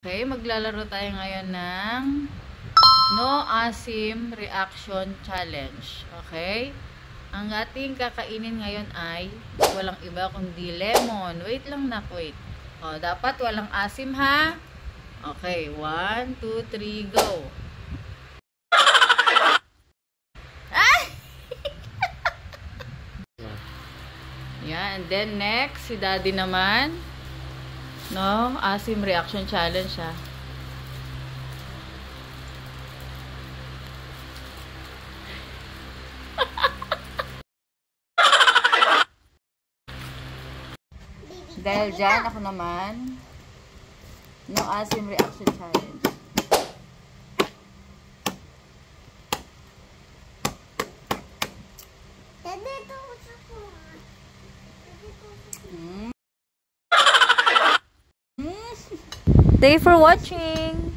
Okay, maglalaro tayo ngayon ng No Asim Reaction Challenge. Okay? Ang ating kakainin ngayon ay walang iba kundi lemon. Wait lang nak, wait. O, dapat walang asim ha? Okay, 1, 2, 3, go! Ay! Yan, and then next, si daddy naman. No, Asim Reaction Challenge ha. Dahil dyan, ako naman, No Asim Reaction Challenge. Thank you for watching.